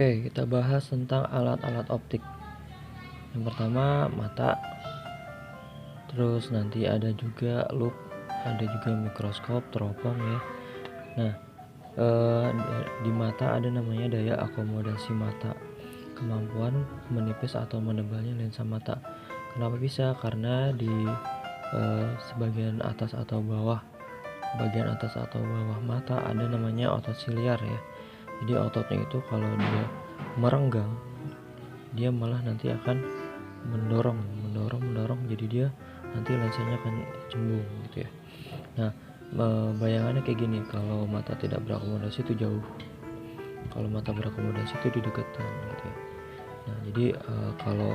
Oke, kita bahas tentang alat-alat optik. Yang pertama mata, terus nanti ada juga loop, ada juga mikroskop, teropong ya. Nah, di mata ada namanya daya akomodasi mata, kemampuan menipis atau menebalnya lensa mata. Kenapa bisa? Karena di bagian atas atau bawah mata ada namanya otot siliar ya. Jadi ototnya itu kalau dia merenggang, dia malah nanti akan mendorong, jadi dia nanti lensanya akan cembung gitu ya. Nah, bayangannya kayak gini, kalau mata tidak berakomodasi itu jauh, kalau mata berakomodasi itu di dekatan gitu ya. Nah, jadi kalau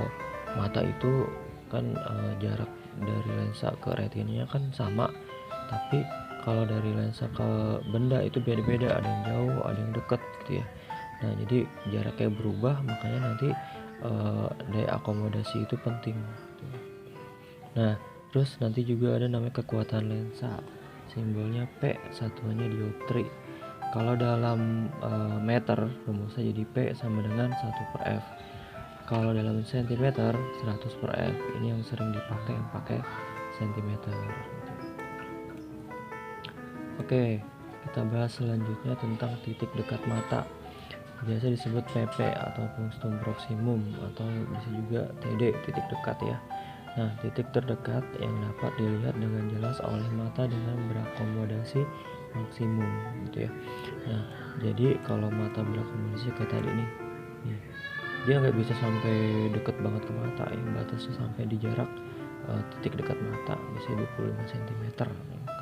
mata itu kan jarak dari lensa ke retinanya kan sama, tapi kalau dari lensa ke benda itu beda-beda, ada yang jauh, ada yang dekat gitu ya. Nah, jadi jaraknya berubah, makanya nanti daya akomodasi itu penting gitu. Nah, terus nanti juga ada namanya kekuatan lensa, simbolnya P, satuannya dioptri. Kalau dalam meter, rumusnya jadi P sama dengan 1/F. Kalau dalam sentimeter 100/F. Ini yang sering dipakai, yang pakai sentimeter. Oke, kita bahas selanjutnya tentang titik dekat mata. Biasa disebut PP atau punctum proximum, atau bisa juga TD, titik dekat ya. Nah, titik terdekat yang dapat dilihat dengan jelas oleh mata dengan berakomodasi maksimum gitu ya. Nah, jadi kalau mata berakomodasi kayak tadi nih, dia nggak bisa sampai deket banget ke mata ya, batasnya sampai di jarak titik dekat mata bisa 25 cm,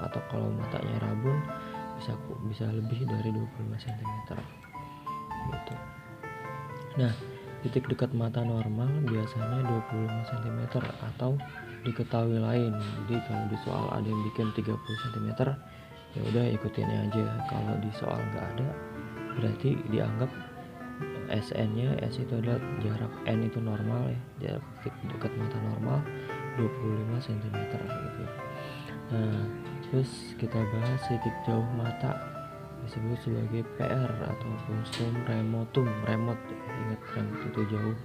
atau kalau matanya rabun bisa lebih dari 25 cm gitu. Nah, titik dekat mata normal biasanya 25 cm atau diketahui lain. Jadi kalau di soal ada yang bikin 30 cm, ya udah ikutin aja. Kalau di soal nggak ada, berarti dianggap SN-nya, S itu adalah jarak, N itu normal ya, jarak titik dekat mata normal 25 cm gitu. Nah, terus kita bahas titik jauh mata, disebut sebagai PR atau punctum remotum, remote, ingat remote itu jauh,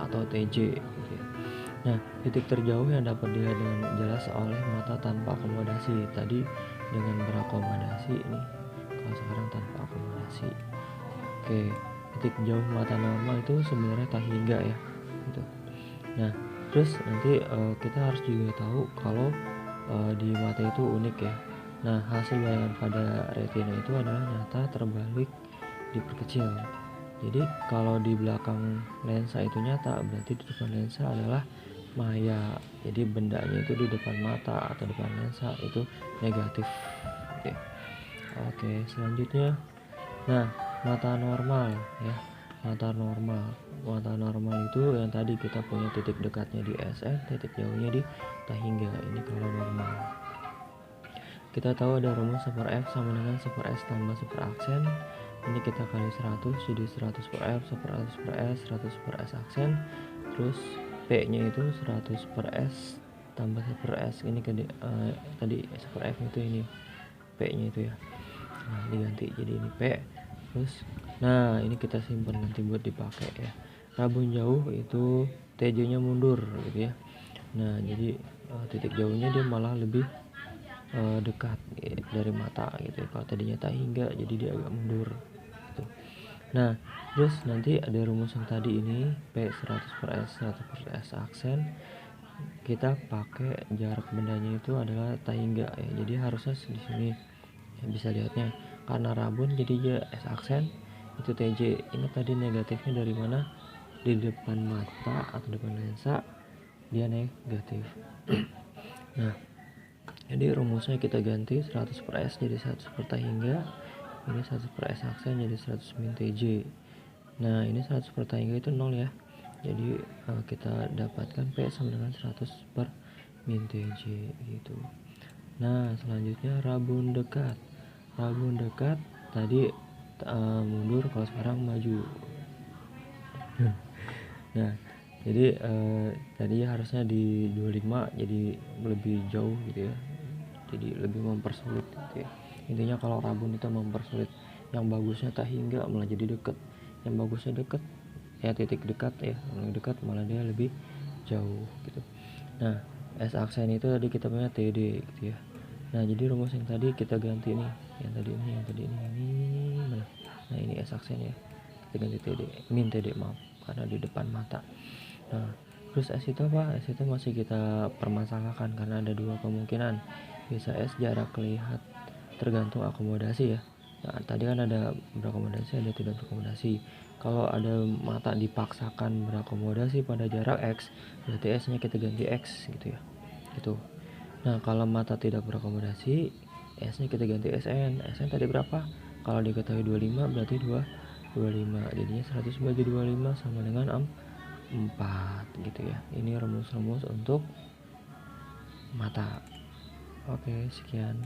atau TJ gitu. Nah, titik terjauh yang dapat dilihat dengan jelas oleh mata tanpa akomodasi. Tadi dengan berakomodasi, ini kalau sekarang tanpa akomodasi. Oke, titik jauh mata normal itu sebenarnya tak hingga ya gitu. Nah, terus nanti kita harus juga tahu kalau di mata itu unik ya. Nah, hasil bayangan pada retina itu adalah nyata terbalik diperkecil. Jadi kalau di belakang lensa itu nyata, berarti di depan lensa adalah maya. Jadi bendanya itu di depan mata atau depan lensa itu negatif. Oke, selanjutnya, nah, mata normal ya. Mata normal itu yang tadi kita punya titik dekatnya di SN, titik jauhnya di tahingga. Ini kalau normal. Kita tahu ada rumus 1/F sama dengan 1/S tambah 1/aksen. Ini kita kali 100 jadi 100/F, 100/S, 100/S aksen. Terus P-nya itu 100/S tambah 1/S. Ini tadi 1/F itu, ini P-nya itu ya. Nah, diganti jadi ini P. Terus nah, ini kita simpan nanti buat dipakai ya. Rabun jauh itu TJ-nya mundur gitu ya. Nah, jadi titik jauhnya dia malah lebih dekat dari mata gitu ya. Kalau tadinya tak hingga, jadi dia agak mundur gitu. Nah, terus nanti ada rumus yang tadi ini P 100/S, 100/S aksen. Kita pakai jarak bendanya itu adalah tak hingga ya. Jadi harusnya di sini ya, bisa lihatnya karena rabun jadi dia S aksen itu TJ. Ini tadi negatifnya dari mana? Di depan mata atau depan lensa dia negatif. Nah, jadi rumusnya kita ganti 100/S jadi 100 hingga, ini 100/S aksen jadi 100 min TJ. Nah, ini 100 hingga itu 0 ya. Jadi kita dapatkan P sama dengan 100 per min TJ gitu. Nah, selanjutnya rabun dekat. Rabun dekat tadi mundur, kalau sekarang maju. Nah, jadi tadi harusnya di 25 jadi lebih jauh gitu ya. Jadi lebih mempersulit gitu ya. Intinya kalau rabun itu mempersulit, yang bagusnya tak hingga malah jadi deket. yang bagusnya deket ya, titik dekat ya, yang dekat malah dia lebih jauh gitu. Nah S aksen itu tadi kita punya TD gitu ya. Nah jadi rumus yang tadi kita ganti nih, yang tadi ini mana, nah ini S aksen ya, kita ganti TD, min TD maaf, karena di depan mata. Nah terus S itu apa? S itu masih kita permasalahkan karena ada dua kemungkinan, bisa S jarak lihat tergantung akomodasi ya. Nah tadi kan ada berakomodasi, ada tidak berakomodasi. Kalau ada mata dipaksakan berakomodasi pada jarak X, berarti S nya kita ganti X gitu ya, gitu. Nah kalau mata tidak berakomodasi, S nya kita ganti SN. SN tadi berapa? Kalau diketahui 25 berarti 25, jadinya 100 bagi 25 sama dengan 4 gitu ya. Ini rumus-rumus untuk mata. Oke, sekian.